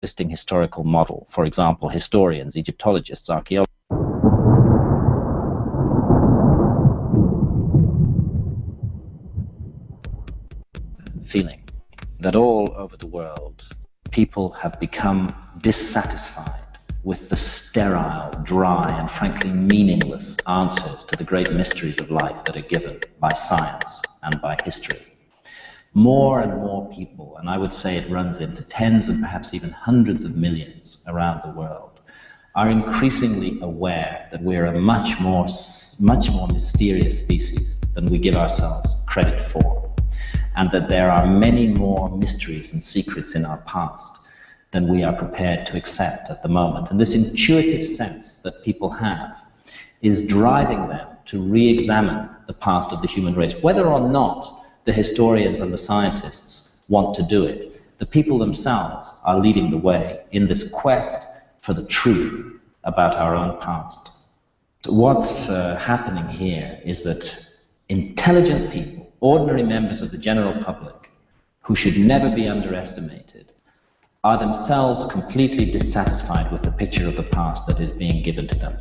existing historical model. For example, historians, Egyptologists, archaeologists. Feeling that all over the world, people have become dissatisfied with the sterile, dry, and frankly meaningless answers to the great mysteries of life that are given by science and by history. More and more people, and I would say it runs into tens and perhaps even hundreds of millions around the world, are increasingly aware that we're a much more mysterious species than we give ourselves credit for, and that there are many more mysteries and secrets in our past than we are prepared to accept at the moment. And this intuitive sense that people have is driving them to re-examine the past of the human race. Whether or not the historians and the scientists want to do it, the people themselves are leading the way in this quest for the truth about our own past. What's happening here is that intelligent people, ordinary members of the general public, who should never be underestimated, are themselves completely dissatisfied with the picture of the past that is being given to them.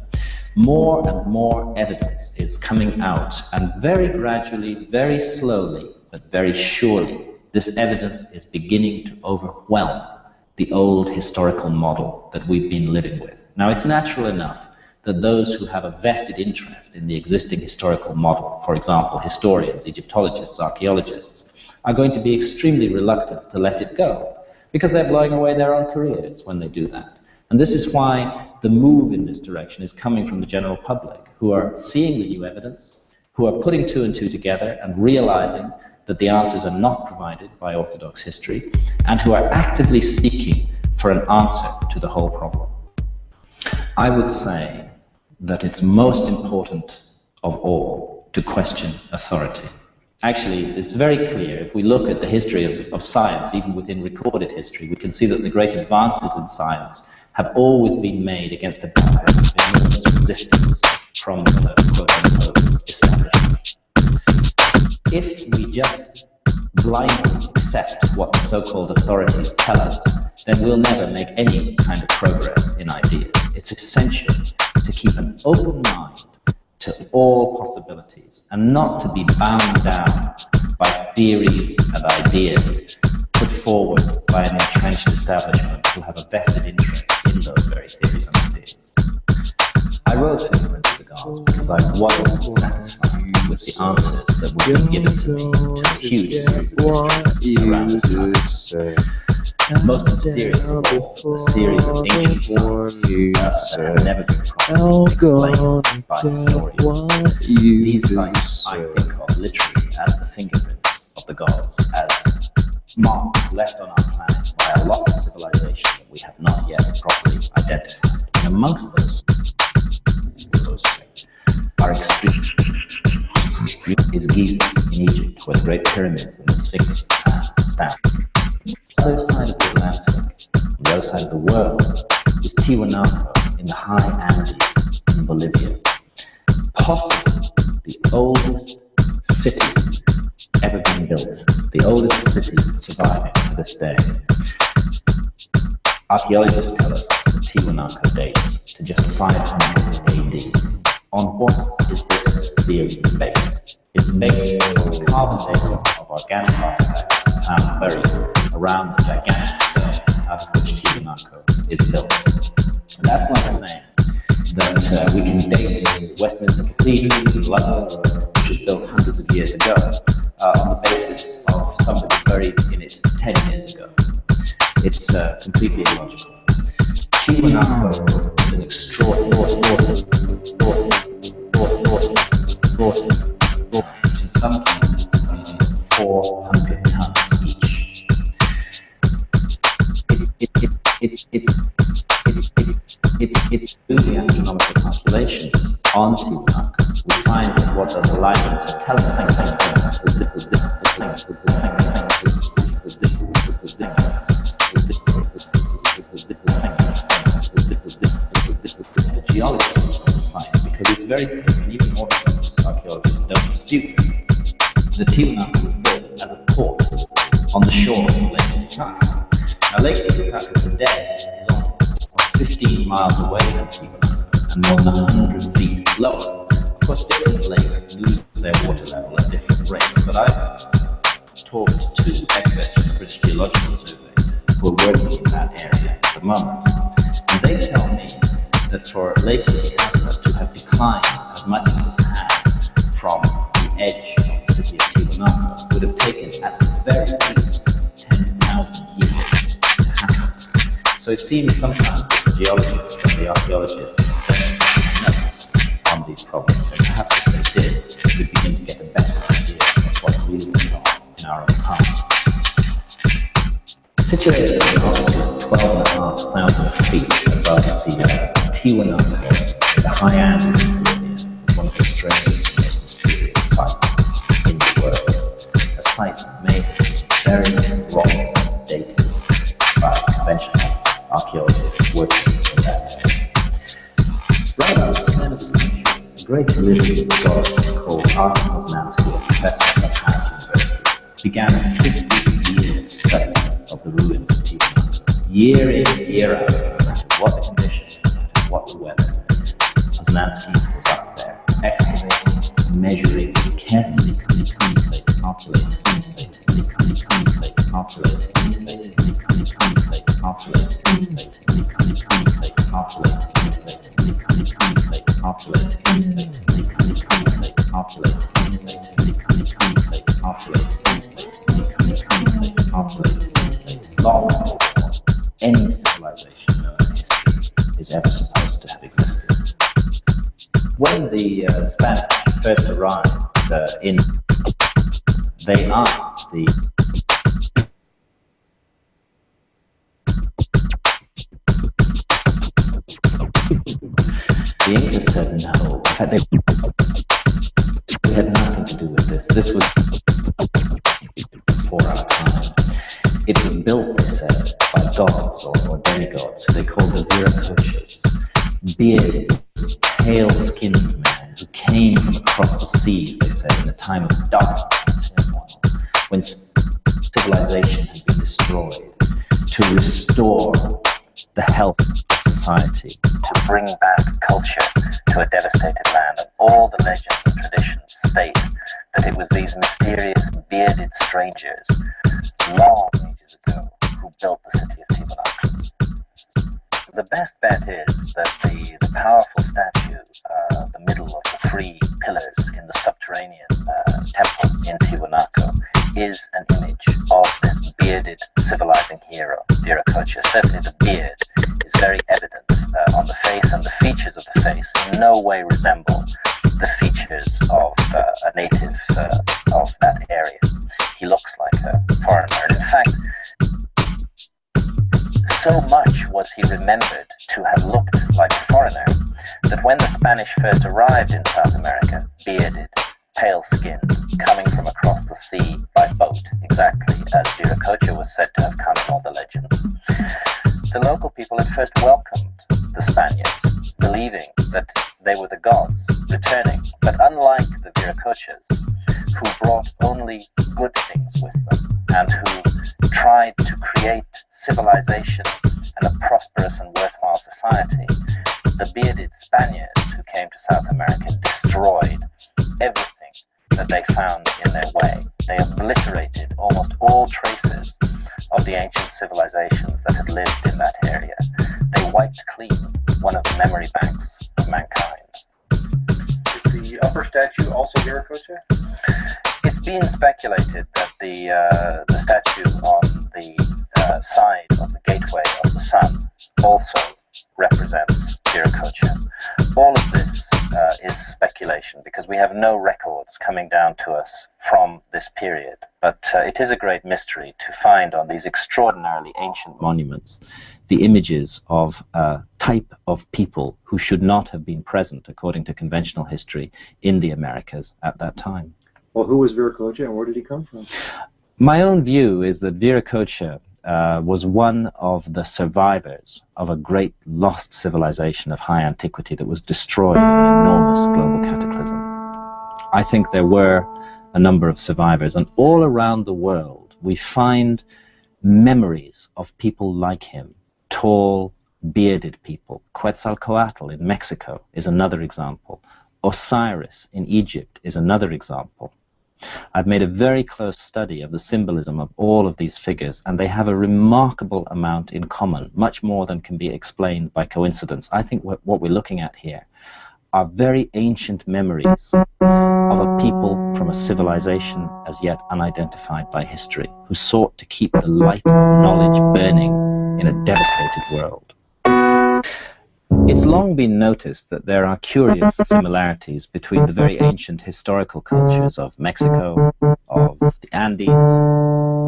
More and more evidence is coming out, and very gradually, very slowly, but very surely, this evidence is beginning to overwhelm the old historical model that we've been living with. Now, it's natural enough that those who have a vested interest in the existing historical model, for example, historians, Egyptologists, archaeologists, are going to be extremely reluctant to let it go, because they're blowing away their own careers when they do that. And this is why the move in this direction is coming from the general public, who are seeing the new evidence, who are putting two and two together and realizing that the answers are not provided by orthodox history, and who are actively seeking for an answer to the whole problem. I would say that it's most important of all to question authority. Actually, it's very clear. If we look at the history of science, even within recorded history, we can see that the great advances in science have always been made against a background of enormous resistance from the quote-unquote establishment. If we just blindly accept what the so-called authorities tell us, then we'll never make any kind of progress in ideas. It's essential to keep an open mind to all possibilities and not to be bound down by theories and ideas put forward by an entrenched establishment who have a vested interest in those very theories and ideas. I wrote Fingerprints of the Gods because I wasn't satisfied with the answers that were being given to me to the huge series around this time. Most mysterious of all, the series of ancient sites that have never been properly explained by historians. These sites I think of literally as the fingerprints of the gods, as marks left on our planet by a lost civilization that we have not yet properly identified. And amongst those are extreme. Is Giza in Egypt, where the Great Pyramids and the Sphinx stand. On the other side of the Atlantic, on the other side of the world, is Tiwanaku in the high Andes in Bolivia. Possibly the oldest city ever been built, the oldest city surviving to this day. Archaeologists tell us that Tiwanaku dates to just 500 AD. On what is this theory based? It's based on carbon data of organic artifacts found buried around the gigantic stone out of which Tiwanaku is built. And that's like saying that we can date Westminster Cathedral in London, which was built hundreds of years ago, on the basis of somebody buried in it 10 years ago. It's completely illogical. Tiwanaku is an extraordinary in some cases 400 tons each. It's doing the astronomical calculations on Tiwanaku. We find that what those alignments are telling us is the geology of the science, because it's very clear, and even orthodox archaeologists don't dispute the Tiwanaku was built as a port on the shore of Lake Titicaca. Now, Lake Titicaca today bed is on 15 miles away from Tiwanaku and more than 100 feet lower. Of course, different lakes lose their water level at different rates, but I've talked to experts from the British Geological Survey who are working in that area at the moment, and they tell me that for Lake Titicaca to have declined as much as it has from the edge of the city of Tiwanaku would have taken at the very least 10,000 years to happen. So it seems sometimes that the geologists and the archaeologists don't notice on these problems, and perhaps if they did, we'd begin to get a better idea of what really went on in our own time. Situated at an altitude of 12,500 feet above sea level, Tiwanaku, the high Andes in Bolivia, is one of the strangest and most mysterious sites in the world. A site made very wrong dated by conventional archaeologists working in that area. Right about the turn of the century, a great Bolivian scholar called Arthur Poznański, a professor at Harvard University, began a 50-year study of the ruins of Tiwanaku. Year in, year out, no matter what the conditions, no matter what the weather, Poznański was up there, excavating, measuring, carefully calculating, long before any civilization known in history is ever supposed to have existed. When the Spanish first arrived they asked the English said no. In fact, they had nothing to do with this. This was before our time. It was built, they said, by gods or demigods who they called the Viracochas, bearded, pale-skinned men who came from across the seas, they said, in a time of darkness and turmoil, when civilization had been destroyed, to restore the health of society, to bring back culture to a devastated land. And all the legends and traditions state that it was these mysterious bearded strangers long ages ago who built the city of Tiwanaku. The best bet is that the powerful statue, the middle of the three pillars in the subterranean temple in Tiwanaku, is an image of this bearded civilizing hero, Viracocha. Certainly the beard is very evident on the face, and the features of the face in no way resemble the features of a native of that area. He looks like a foreigner. In fact, so much was he remembered to have looked like a foreigner that when the Spanish first arrived in South America, bearded, pale-skinned, coming from across the sea by boat, exactly as Viracocha was said to have come in all the legends, the local people at first welcomed the Spaniards, believing that they were the gods returning. But unlike the Viracochas, who brought only good things with them and who tried to create civilization and a prosperous and worthwhile society, the bearded Spaniards who came to South America destroyed everything that they found in their way. They obliterated almost all traces of the ancient civilizations that had lived in that area. They wiped clean one of the memory banks of mankind. Is the upper statue also Viracocha? It's been speculated that the statue on the side of the gateway of the sun also represents Viracocha. All of this is speculation because we have no records coming down to us from this period. But it is a great mystery to find on these extraordinarily ancient monuments the images of a type of people who should not have been present, according to conventional history, in the Americas at that time. Well, who was Viracocha and where did he come from? My own view is that Viracocha was one of the survivors of a great lost civilization of high antiquity that was destroyed in an enormous global cataclysm. I think there were a number of survivors, and all around the world we find memories of people like him tall, bearded people. Quetzalcoatl in Mexico is another example. Osiris in Egypt is another example. I've made a very close study of the symbolism of all of these figures, and they have a remarkable amount in common, much more than can be explained by coincidence. I think what we're looking at here are very ancient memories of a people from a civilization as yet unidentified by history, who sought to keep the light of knowledge burning in a devastated world. It's long been noticed that there are curious similarities between the very ancient historical cultures of Mexico, of the Andes,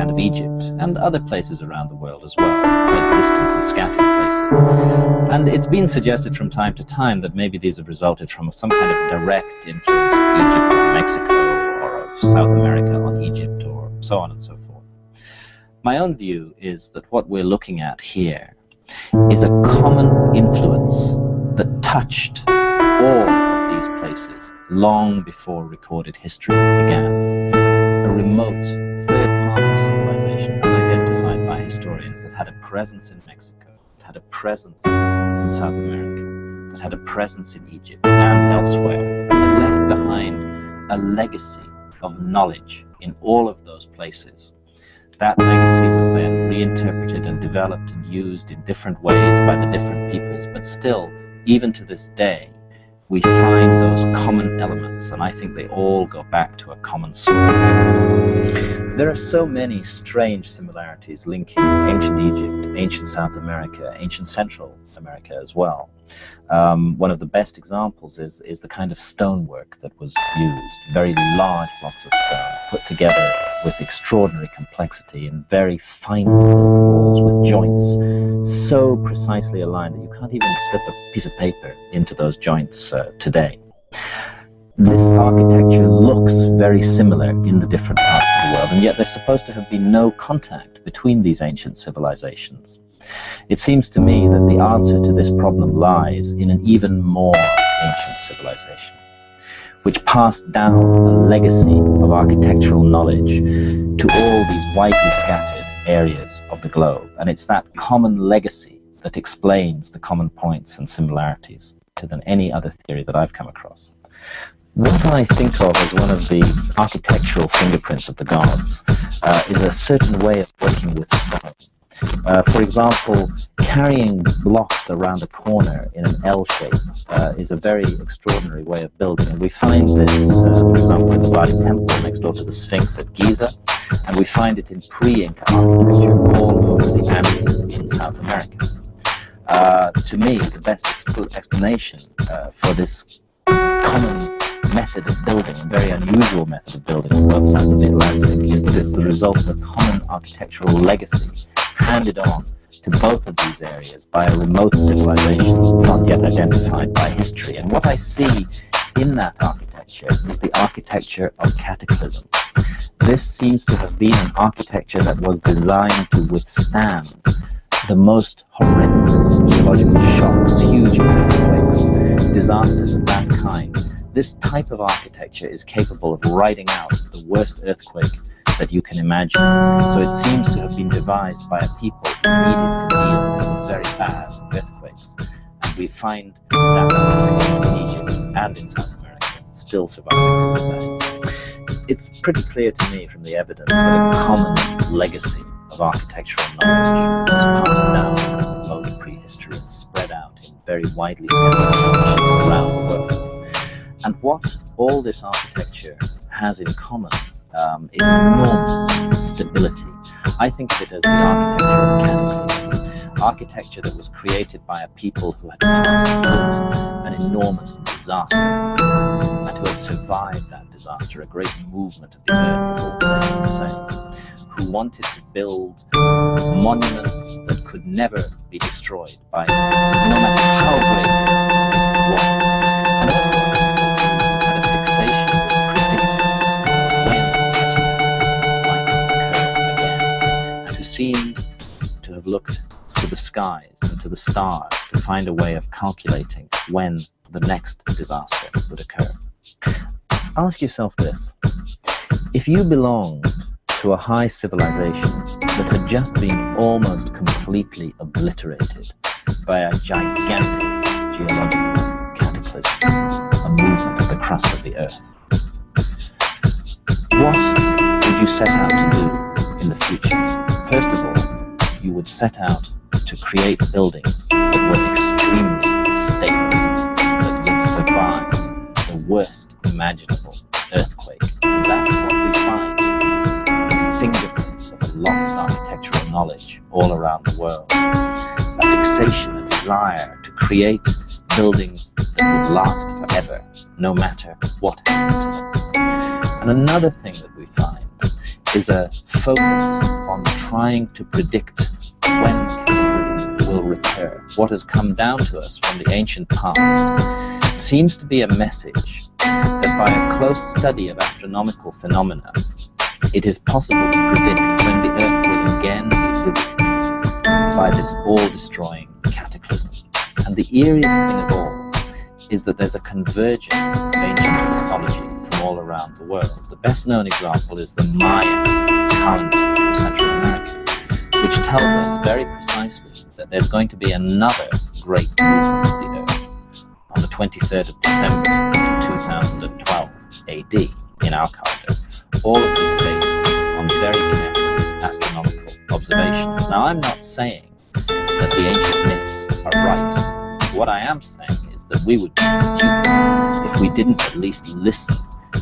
and of Egypt, and other places around the world as well, quite distant and scattered places. And it's been suggested from time to time that maybe these have resulted from some kind of direct influence of Egypt on Mexico, or of South America on Egypt, or so on and so forth. My own view is that what we're looking at here is a common influence that touched all of these places long before recorded history began. A remote, third-party civilization unidentified by historians that had a presence in Mexico, that had a presence in South America, that had a presence in Egypt and elsewhere, and that left behind a legacy of knowledge in all of those places. That legacy was then reinterpreted and developed and used in different ways by the different peoples, but still, even to this day, we find those common elements, and I think they all go back to a common source. There are so many strange similarities linking ancient Egypt, ancient South America, ancient Central America as well. One of the best examples is the kind of stonework that was used, very large blocks of stone put together with extraordinary complexity in very finely built walls with joints so precisely aligned that you can't even slip a piece of paper into those joints today. This architecture looks very similar in the different parts of the world, and yet there's supposed to have been no contact between these ancient civilizations. It seems to me that the answer to this problem lies in an even more ancient civilization, which passed down a legacy of architectural knowledge to all these widely scattered areas of the globe. And it's that common legacy that explains the common points and similarities to than any other theory that I've come across. What I think of as one of the architectural fingerprints of the gods is a certain way of working with stone. For example, carrying blocks around a corner in an L shape is a very extraordinary way of building. And we find this, for example, in the Bari Temple next door to the Sphinx at Giza, and we find it in pre-Inca architecture all over the Andes in South America. To me, the best explanation for this common method of building, a very unusual method of building on both sides of the Atlantic, is that it's the result of a common architectural legacy handed on to both of these areas by a remote civilization not yet identified by history. And what I see in that architecture is the architecture of cataclysm. This seems to have been an architecture that was designed to withstand the most horrendous geological shocks, huge earthquakes, disasters of that kind. This type of architecture is capable of riding out the worst earthquake that you can imagine. So it seems to have been devised by a people who needed to deal with very bad earthquakes. And we find that architecture in Egypt and in South America still surviving today. It's pretty clear to me from the evidence that a common legacy of architectural knowledge was passed down from remote prehistory and spread out in very widely scattered locations around the world. And what all this architecture has in common is enormous stability. I think of it as the architecture of cataclysm, architecture that was created by a people who had passed through an enormous disaster and who had survived that disaster. A great movement of the earth was also insane, who wanted to build monuments that could never be destroyed by no matter how great it was. And also had a fixation with predicting when such an event might occur again, and who seemed to have looked to the skies and to the stars to find a way of calculating when the next disaster would occur. Ask yourself this: if you belonged to to a high civilization that had just been almost completely obliterated by a gigantic geological cataclysm, a movement of the crust of the earth. What would you set out to do in the future? First of all, you would set out to create buildings that were extremely stable, that would survive the worst imaginable earthquake. And that's what we find in the fingerprints of a lost architectural knowledge all around the world. A fixation, a desire to create buildings that would last forever, no matter what happened to them. And another thing that we find is a focus on trying to predict when cataclysm will recur. What has come down to us from the ancient past seems to be a message that by a close study of astronomical phenomena, it is possible to predict when the Earth will again be visited by this all-destroying cataclysm. And the eeriest thing of all is that there's a convergence of ancient mythology from all around the world. The best known example is the Mayan calendar from Central America, which tells us very precisely that there's going to be another great movement of the Earth on the 23rd of December 2012 AD in our calendar. All of this based on very careful astronomical observations. Now, I'm not saying that the ancient myths are right. What I am saying is that we would be stupid if we didn't at least listen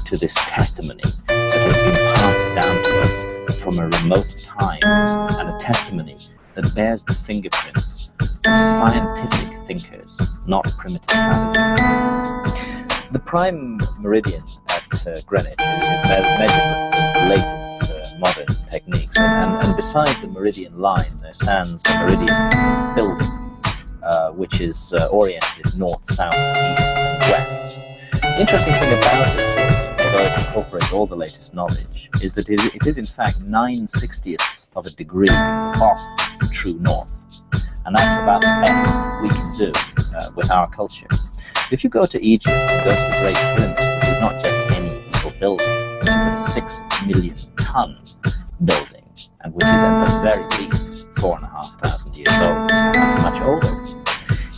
to this testimony that has been passed down to us from a remote time, and a testimony that bears the fingerprints of scientific thinkers, not primitive savages. The prime meridian at Greenwich is measured with the latest modern techniques, and beside the meridian line there stands a meridian building, which is oriented north, south, east, and west. The interesting thing about it, although it incorporates all the latest knowledge, is that it is in fact 9/60ths of a degree off true north. And that's about the best we can do with our culture. If you go to Egypt and go to the Great Pyramid, which is not just any little building, it is a 6 million ton building, and which is at the very least 4,500 years old, perhaps much older.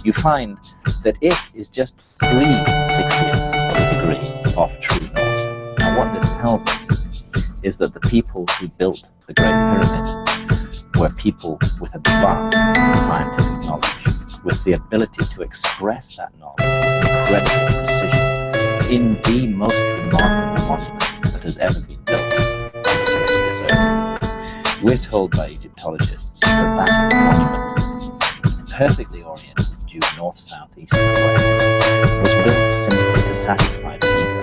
You find that it is just 3/60ths of a degree off true north. Now what this tells us is that the people who built the Great Pyramid were people with advanced scientific knowledge, with the ability to express that knowledge with incredible precision in the most remarkable monument that has ever been built on the face of this earth. We're told by Egyptologists that that monument, perfectly oriented due north, south, east, and west, was built simply to satisfy the ego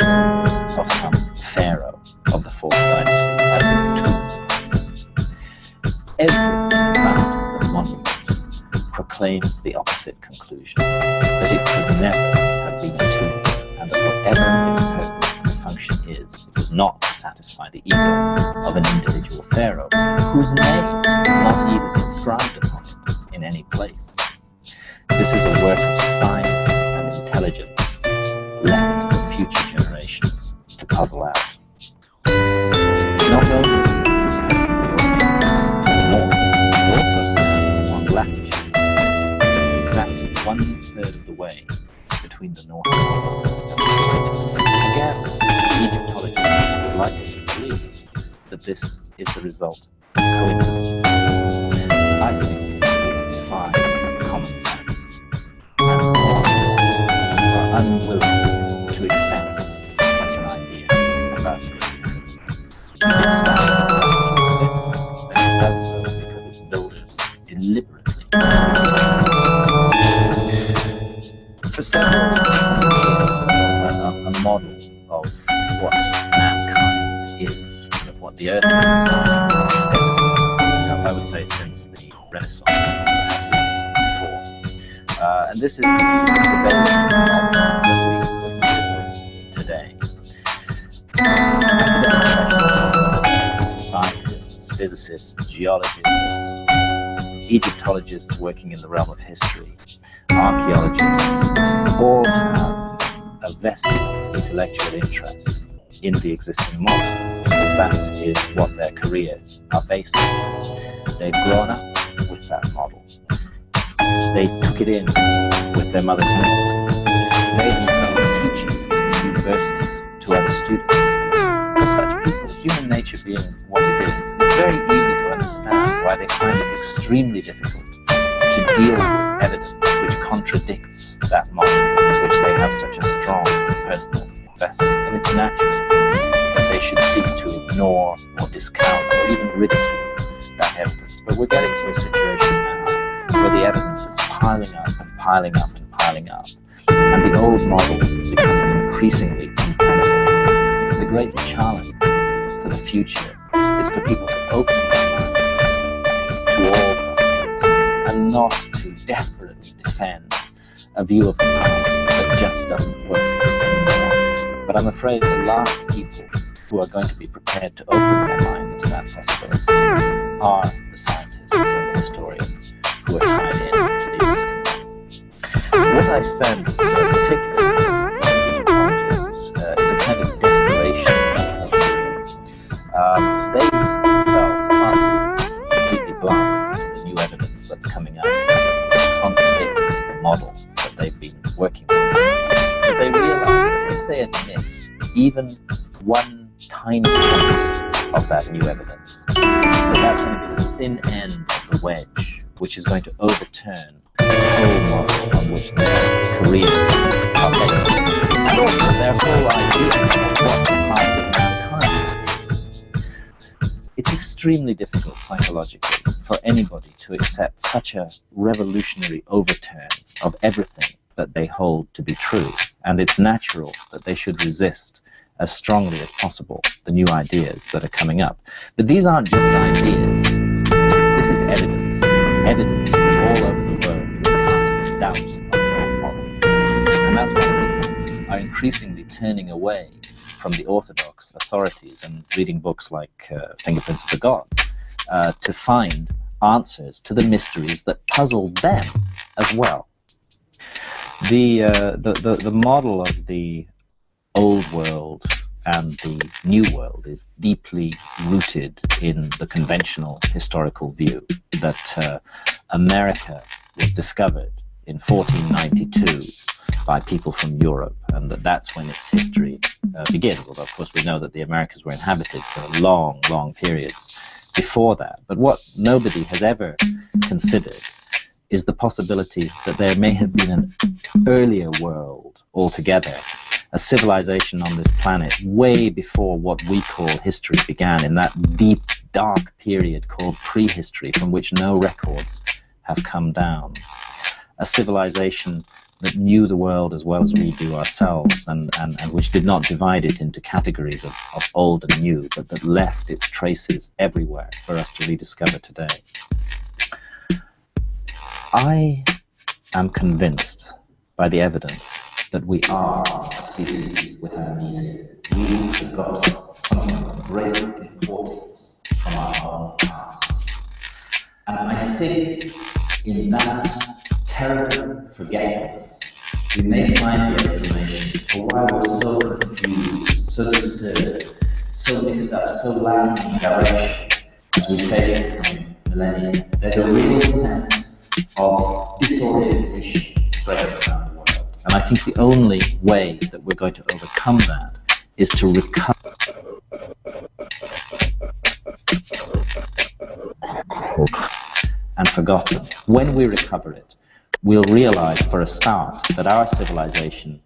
of some pharaoh of the fourth dynasty as his tomb. Everything about the monument proclaims the opposite conclusion, that it could never have been a tomb, and that whatever its purpose and function is, it was not to satisfy the ego of an individual pharaoh, whose name is not even inscribed upon it in any place. This is a work of science and intelligence left for future generations to puzzle out. Not only is this perfectly oriented to the north, it also stands on latitude, exactly 1/3 of the way between the North Pole and the equator. Again, Egyptologists would like us to believe that this is the result of coincidence. I think this defies common sense, and more are unwilling to accept such an idea about the Great Pyramid. It does so because its builders deliberately. For several years, a model of what mankind is, and of what the earth is, I would say since the Renaissance, perhaps even before. And this is the development that we live with today. Scientists, physicists, geologists, Egyptologists working in the realm of history, archaeologists, all have a vested intellectual interest in the existing model. This that is what their careers are based on. They've grown up with that model. They took it in with their mother's milk. They themselves teach it in universities to other students. For such people, human nature being what it is, it's very easy to understand why they find it extremely difficult to deal with evidence which contradicts that model, in which they have such a strong personal investment. And it's natural that they should seek to ignore or discount or even ridicule that evidence. But we're getting to a situation now where the evidence is piling up and piling up and piling up, and the old model is becoming increasingly untenable. The great challenge for the future is for people to open their minds to all possibilities and not to desperately defend a view of the past that just doesn't work anymore. But I'm afraid the last people who are going to be prepared to open their minds to that possibility are the scientists and historians who are tied in to the existing model. What I sense, particularly from Egyptologists, is a kind of desperation of fear. They themselves can't be completely blind to the new evidence that's coming out that contradicts the model that they've been working with. But they realize that if they admit even one tiny point of that new evidence, that's going to be the thin end of the wedge, which is going to overturn the whole model on which their careers are based, and also their whole idea of what the past of mankind is. It's extremely difficult psychologically for anybody to accept such a revolutionary overturn of everything that they hold to be true, and it's natural that they should resist as strongly as possible the new ideas that are coming up. But these aren't just ideas. This is evidence. Evidence from all over the world that casts doubt on the old model. And that's why people are increasingly turning away from the orthodox authorities and reading books like Fingerprints of the Gods to find answers to the mysteries that puzzle them as well. The model of the old world and the new world is deeply rooted in the conventional historical view that America was discovered in 1492 by people from Europe, and that's when its history begins. Although, of course, we know that the Americas were inhabited for long, long periods before that. But what nobody has ever considered is the possibility that there may have been an earlier world altogether, a civilization on this planet way before what we call history began, in that deep, dark period called prehistory, from which no records have come down. A civilization that knew the world as well as we do ourselves, and which did not divide it into categories of old and new, but that left its traces everywhere for us to rediscover today. I am convinced by the evidence that we are a species with amnesia. We have got something of great importance from our own past. And I think in that terrible forgetfulness, we may find the explanation for why we're so confused, so disturbed, so mixed up, so lacking in direction as we face the coming millennium. There's a real sense of disorientation spreading around the world. And I think the only way that we're going to overcome that is to recover and forgotten. When we recover it, we'll realize for a start that our civilization,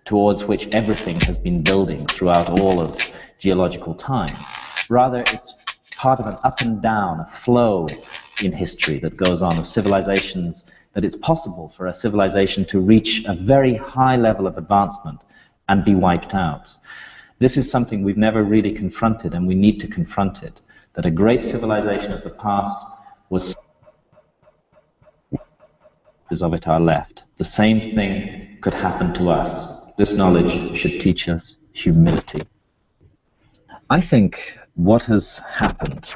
towards which everything has been building throughout all of geological time, rather it's part of an up and down, a flow in history that goes on of civilizations, that it's possible for a civilization to reach a very high level of advancement and be wiped out. This is something we've never really confronted, and we need to confront it, that a great civilization of the past was of it are left. The same thing could happen to us. This knowledge should teach us humility. I think what has happened,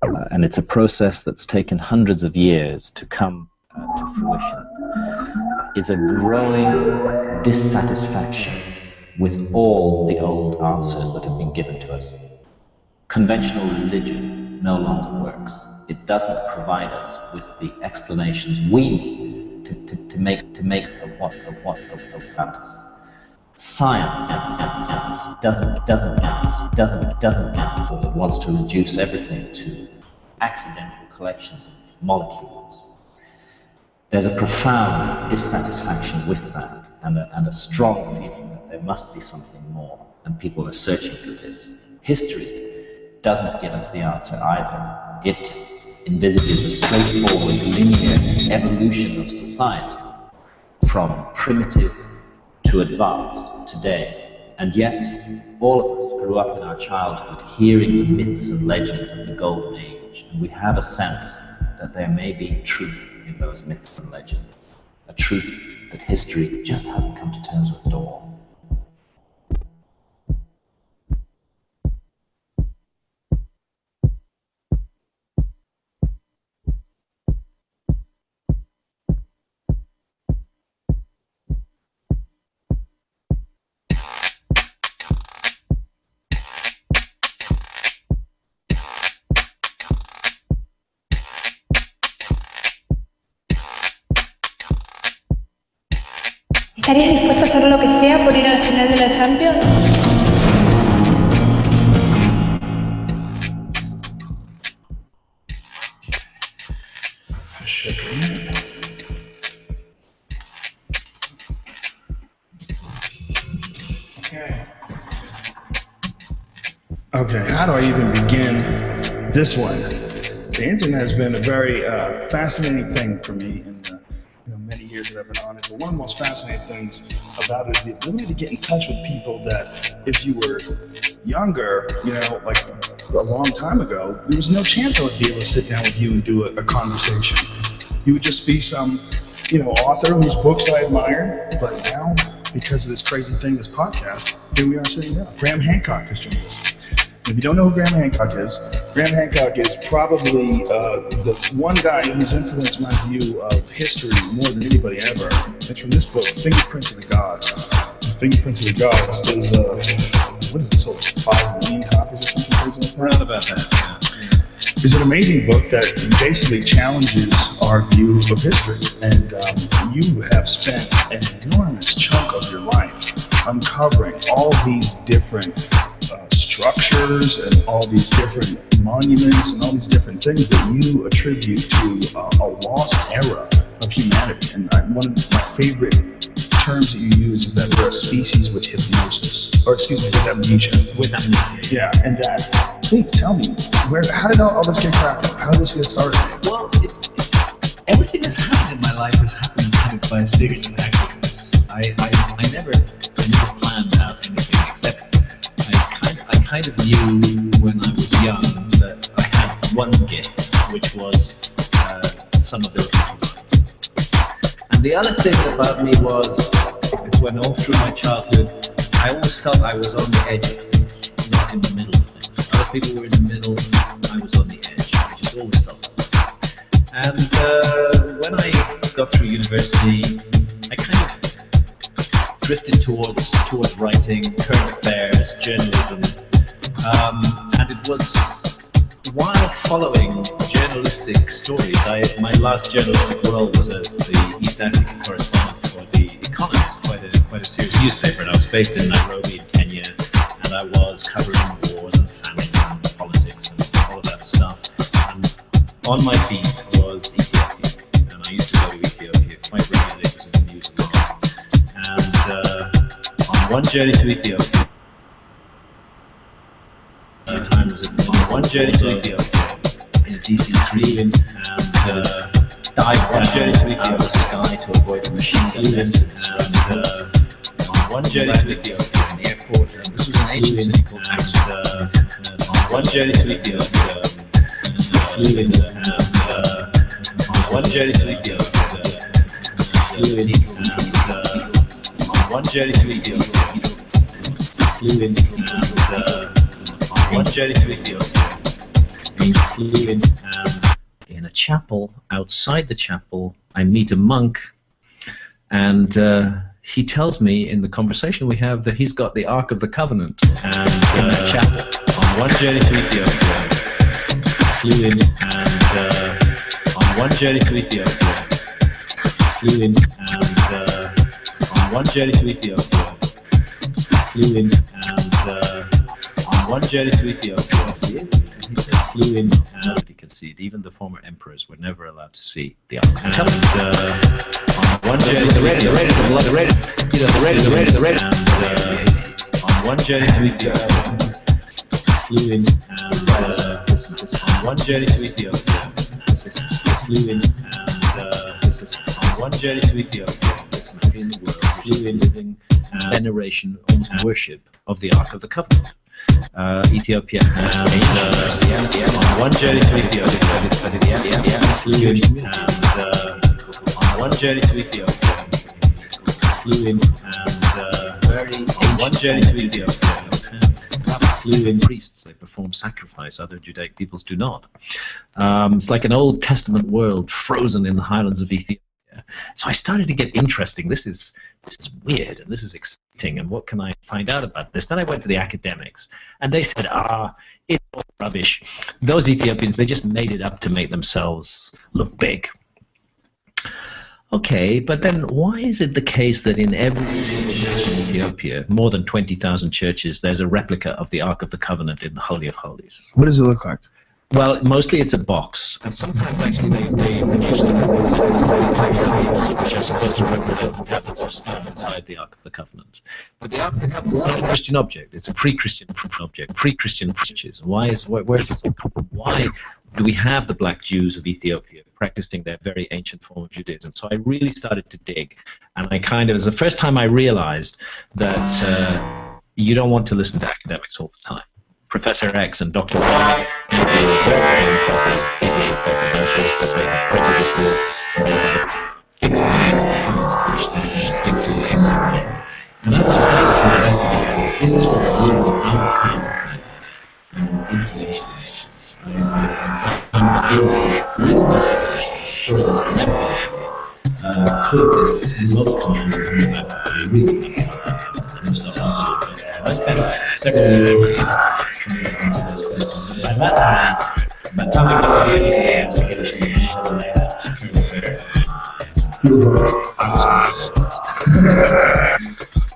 and it's a process that's taken hundreds of years to come to fruition, is a growing dissatisfaction with all the old answers that have been given to us. Conventional religion no longer works. It doesn't provide us with the explanations we need to make of what around us. Science doesn't answer. It wants to reduce everything to accidental collections of molecules. There's a profound dissatisfaction with that, and a strong feeling that there must be something more, and people are searching for this. History doesn't give us the answer either. It envisages a straightforward, linear evolution of society from primitive to advanced today. And yet, all of us grew up in our childhood hearing the myths and legends of the Golden Age, and we have a sense that there may be truth in those myths and legends, a truth that history just hasn't come to terms with at all. ¿Estarías dispuesto a hacer lo que sea por ir a la final de la Champions? Okay, how do I even begin this one? The internet has been a very fascinating thing for me in the many years that I've been on it. But one of the most fascinating things about it is the ability to get in touch with people that if you were younger, like a long time ago, there was no chance I would be able to sit down with you and do a conversation. You would just be some, author whose books I admired. But now, because of this crazy thing, this podcast, here we are sitting down. Graham Hancock has joined us. If you don't know who Graham Hancock is probably the one guy who's influenced my view of history more than anybody ever. It's from this book, Fingerprints of the Gods. Fingerprints of the Gods is, what is it, sold 5 million copies or something crazy? Around about that, yeah. It's an amazing book that basically challenges our view of history. And you have spent an enormous chunk of your life uncovering all these different structures and all these different monuments and all these different things that you attribute to a lost era of humanity. And one of my favorite terms that you use is that we're a species with hypnosis, or excuse me, with amnesia. With amnesia. Yeah, and that, please tell me, how did all this get crafted? How did this get started? Well, everything that's happened in my life has happened kind of by a series of accidents. I never planned out anything, except I kind of knew when I was young that I had one gift, which was some ability to write. And the other thing about me is when all through my childhood, I always felt I was on the edge of things, not in the middle of things. Other people were in the middle, I was on the edge, which has always felt like. And when I got through university, I kind of drifted towards writing, current affairs, journalism, and it was while following journalistic stories. My last journalistic role was as the East African correspondent for The Economist, quite a serious newspaper, and I was based in Nairobi in Kenya, and I was covering wars and famines and politics and all of that stuff. And on my feed was Ethiopia, and I used to go to Ethiopia quite regularly because of the news a lot. And on one journey to Ethiopia, one journey to Ethiopia in a DC-3 and dived down out of the sky to avoid the machine gun nests, and on one journey to Ethiopia in the airport, and this was an agency called on one journey to Ethiopia, flew in, and on one journey to Ethiopia, flew in, and on one journey to Ethiopia, flew in, and one journey to Ethiopia, being flew in a chapel. Outside the chapel, I meet a monk, and he tells me in the conversation we have that he's got the Ark of the Covenant and in that chapel. On one journey to Ethiopia, flew in and on one journey to Ethiopia, flew in and on one journey to Ethiopia, flew in and on one journey to Ethiopia, flew in and you can see it. Even the former emperors were never allowed to see the Ark. And on one journey, the rate of on one journey to Ethiopia, flew in and on one journey to Ethiopia, flew in and on one journey to Ethiopia, in the world, flew in living veneration, almost worship of the Ark of the Covenant. Ethiopia and on one journey to Ethiopia, flew in and on one journey to Ethiopia, flew in and on one journey to Ethiopia, flew in priests. They perform sacrifice. Other Judaic peoples do not. It's like an Old Testament world frozen in the highlands of Ethiopia. So I started to get interesting. This is weird and this is exciting, and what can I find out about this? Then I went to the academics and they said, it's all rubbish. Those Ethiopians, they just made it up to make themselves look big. Okay, but then why is it the case that in every church in Ethiopia, more than 20,000 churches, there's a replica of the Ark of the Covenant in the Holy of Holies? What does it look like? Well, mostly it's a box, and sometimes actually they produce them which are supposed to represent the tablets of stone inside the Ark of the Covenant. But the Ark of the Covenant is not a Christian object; it's a pre-Christian object, pre-Christian churches. Why does this come from? Why do we have the Black Jews of Ethiopia practicing their very ancient form of Judaism? So I really started to dig, and I it was the first time I realized that you don't want to listen to academics all the time. Professor X and Dr. Y may be very impressive people for commercials, but they have prejudices, they have fixed beliefs which they stick to the ignorant. And as I started to investigate this is what really uncommon influential issues. I'm really the story that I remember. Could this remote country really I spent several years trying to answer those questions. And by that time we got to the end of the application,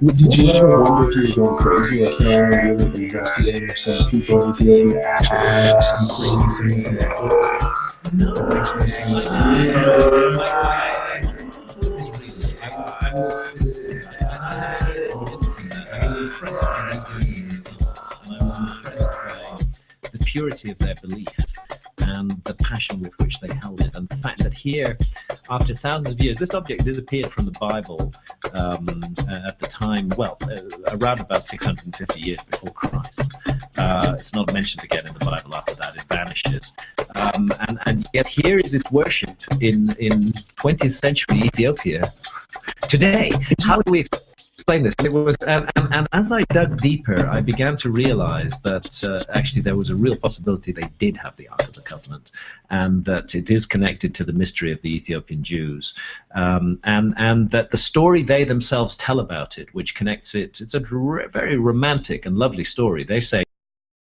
Did you ever wonder if you were going crazy, like really investigating if some people in Ethiopia actually have some crazy thing in their book? No. It makes no sense. The purity of their belief and the passion with which they held it, and the fact that here, after thousands of years, this object disappeared from the Bible at the time, around about 650 years before Christ. It's not mentioned again in the Bible after that, it vanishes. And yet here is its worship in 20th century Ethiopia today. How do we explain this? It was, and as I dug deeper, I began to realize that actually there was a real possibility they did have the Ark of the Covenant, and that it is connected to the mystery of the Ethiopian Jews, and that the story they themselves tell about it, which connects it, it's a very romantic and lovely story. They say